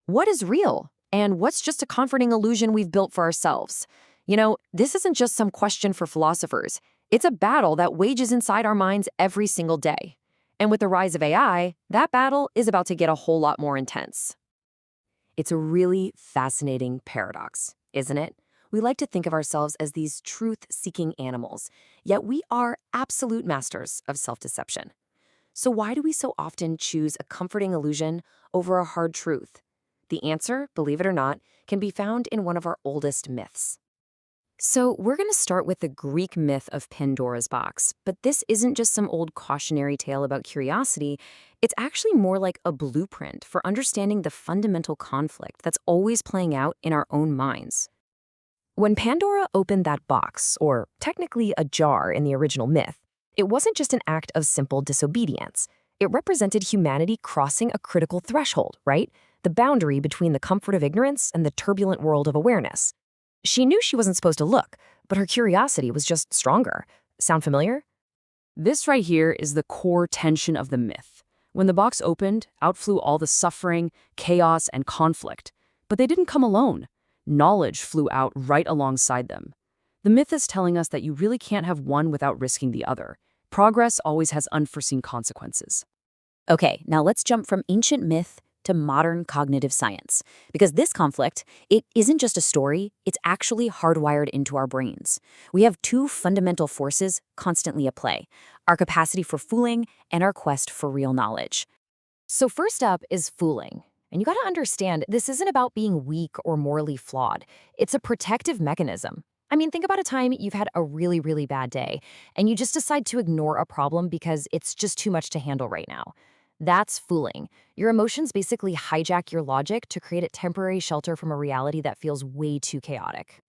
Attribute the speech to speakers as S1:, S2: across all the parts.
S1: What is real? And what's just a comforting illusion we've built for ourselves? This isn't just some question for philosophers. It's a battle that wages inside our minds every single day. And with the rise of AI, that battle is about to get a whole lot more intense. It's a really fascinating paradox, isn't it? We like to think of ourselves as these truth-seeking animals, yet we are absolute masters of self-deception. So why do we so often choose a comforting illusion over a hard truth? The answer, believe it or not, can be found in one of our oldest myths. So we're going to start with the Greek myth of Pandora's box, but this isn't just some old cautionary tale about curiosity. It's actually more like a blueprint for understanding the fundamental conflict that's always playing out in our own minds. When Pandora opened that box, or technically a jar in the original myth, it wasn't just an act of simple disobedience. It represented humanity crossing a critical threshold, right? The boundary between the comfort of ignorance and the turbulent world of awareness. She knew she wasn't supposed to look, but her curiosity was just stronger. Sound familiar?
S2: This right here is the core tension of the myth. When the box opened, out flew all the suffering, chaos, and conflict. But they didn't come alone. Knowledge flew out right alongside them. The myth is telling us that you really can't have one without risking the other. Progress always has unforeseen consequences.
S3: Okay, now let's jump from ancient myth to modern cognitive science. Because this conflict, it isn't just a story, it's actually hardwired into our brains. We have two fundamental forces constantly at play: our capacity for fooling and our quest for real knowledge.
S1: So first up is fooling. And you gotta understand, this isn't about being weak or morally flawed. It's a protective mechanism. I mean, think about a time you've had a really, really bad day, and you just decide to ignore a problem because it's just too much to handle right now. That's fooling. Your emotions basically hijack your logic to create a temporary shelter from a reality that feels way too chaotic.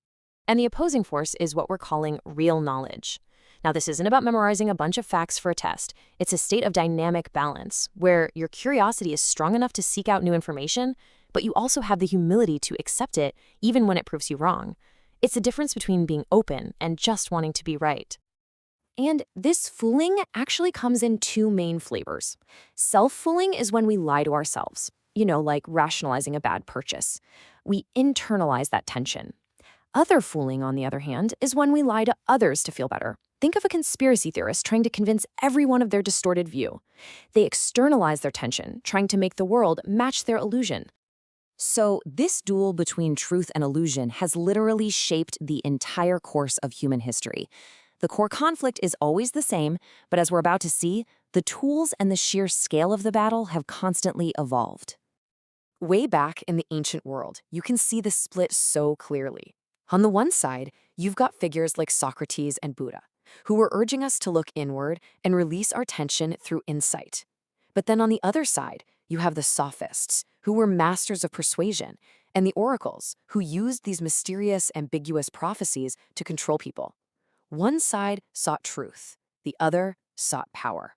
S1: And the opposing force is what we're calling real knowledge. Now, this isn't about memorizing a bunch of facts for a test. It's a state of dynamic balance, where your curiosity is strong enough to seek out new information, but you also have the humility to accept it even when it proves you wrong. It's the difference between being open and just wanting to be right. And this fooling actually comes in two main flavors. Self-fooling is when we lie to ourselves, like rationalizing a bad purchase. We internalize that tension. Other fooling, on the other hand, is when we lie to others to feel better. Think of a conspiracy theorist trying to convince everyone of their distorted view. They externalize their tension, trying to make the world match their illusion. So this duel between truth and illusion has literally shaped the entire course of human history. The core conflict is always the same, but as we're about to see, the tools and the sheer scale of the battle have constantly evolved. Way back in the ancient world, you can see the split so clearly. On the one side, you've got figures like Socrates and Buddha, who were urging us to look inward and release our tension through insight. But then on the other side, you have the sophists, who were masters of persuasion, and the oracles, who used these mysterious, ambiguous prophecies to control people. One side sought truth, the other sought power.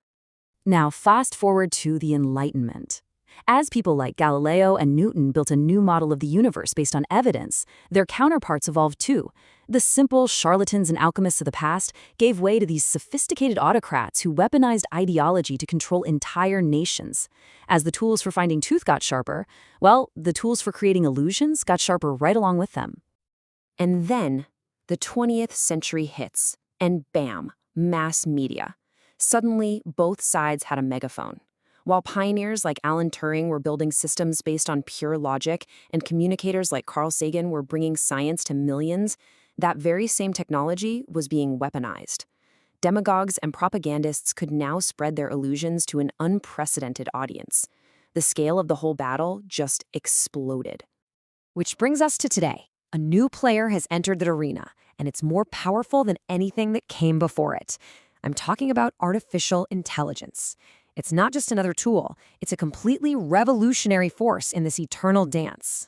S3: Now fast forward to the Enlightenment. As people like Galileo and Newton built a new model of the universe based on evidence, their counterparts evolved too. The simple charlatans and alchemists of the past gave way to these sophisticated autocrats who weaponized ideology to control entire nations. As the tools for finding truth got sharper, well, the tools for creating illusions got sharper right along with them.
S1: And then the 20th century hits, and bam, mass media. Suddenly, both sides had a megaphone. While pioneers like Alan Turing were building systems based on pure logic, and communicators like Carl Sagan were bringing science to millions, that very same technology was being weaponized. Demagogues and propagandists could now spread their illusions to an unprecedented audience. The scale of the whole battle just exploded. Which brings us to today. A new player has entered the arena, and it's more powerful than anything that came before it. I'm talking about artificial intelligence. It's not just another tool, it's a completely revolutionary force in this eternal dance.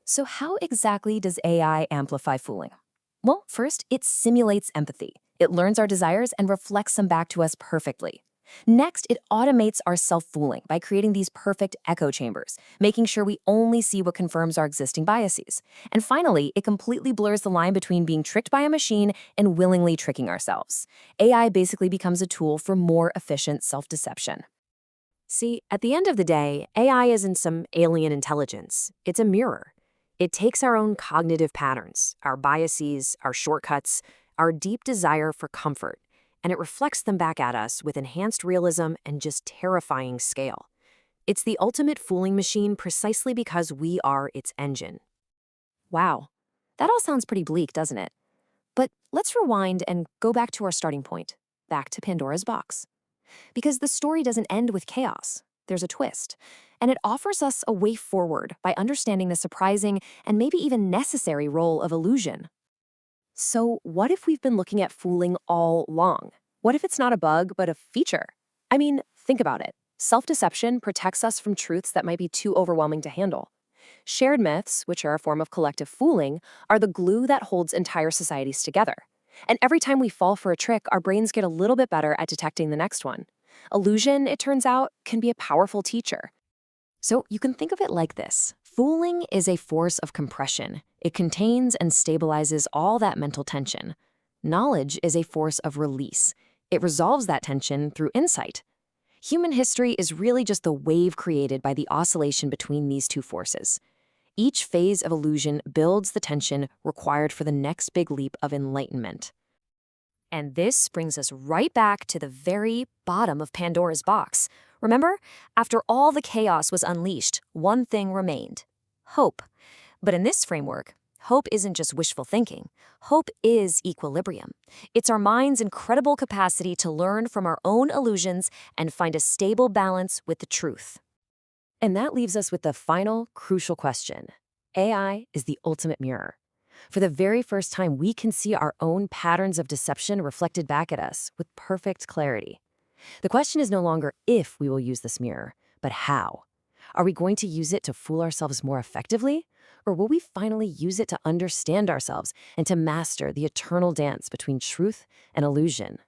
S1: So how exactly does AI amplify fooling? Well, first, it simulates empathy. It learns our desires and reflects them back to us perfectly. Next, it automates our self-fooling by creating these perfect echo chambers, making sure we only see what confirms our existing biases. And finally, it completely blurs the line between being tricked by a machine and willingly tricking ourselves. AI basically becomes a tool for more efficient self-deception. See, at the end of the day, AI isn't some alien intelligence. It's a mirror. It takes our own cognitive patterns, our biases, our shortcuts, our deep desire for comfort, and it reflects them back at us with enhanced realism and just terrifying scale. It's the ultimate fooling machine precisely because we are its engine. Wow, that all sounds pretty bleak, doesn't it? But let's rewind and go back to our starting point, back to Pandora's box. Because the story doesn't end with chaos. There's a twist. And it offers us a way forward by understanding the surprising and maybe even necessary role of illusion. So, what if we've been looking at fooling all along? What if it's not a bug, but a feature? I mean, think about it. Self-deception protects us from truths that might be too overwhelming to handle. Shared myths, which are a form of collective fooling, are the glue that holds entire societies together. And every time we fall for a trick, our brains get a little bit better at detecting the next one. Illusion, it turns out, can be a powerful teacher. So you can think of it like this. Fooling is a force of compression. It contains and stabilizes all that mental tension. Knowledge is a force of release. It resolves that tension through insight. Human history is really just the wave created by the oscillation between these two forces. Each phase of illusion builds the tension required for the next big leap of enlightenment. And this brings us right back to the very bottom of Pandora's box. Remember, after all the chaos was unleashed, one thing remained: hope. But in this framework, hope isn't just wishful thinking. Hope is equilibrium. It's our mind's incredible capacity to learn from our own illusions and find a stable balance with the truth. And that leaves us with the final, crucial question. AI is the ultimate mirror. For the very first time, we can see our own patterns of deception reflected back at us with perfect clarity. The question is no longer if we will use this mirror, but how. Are we going to use it to fool ourselves more effectively? Or will we finally use it to understand ourselves and to master the eternal dance between truth and illusion?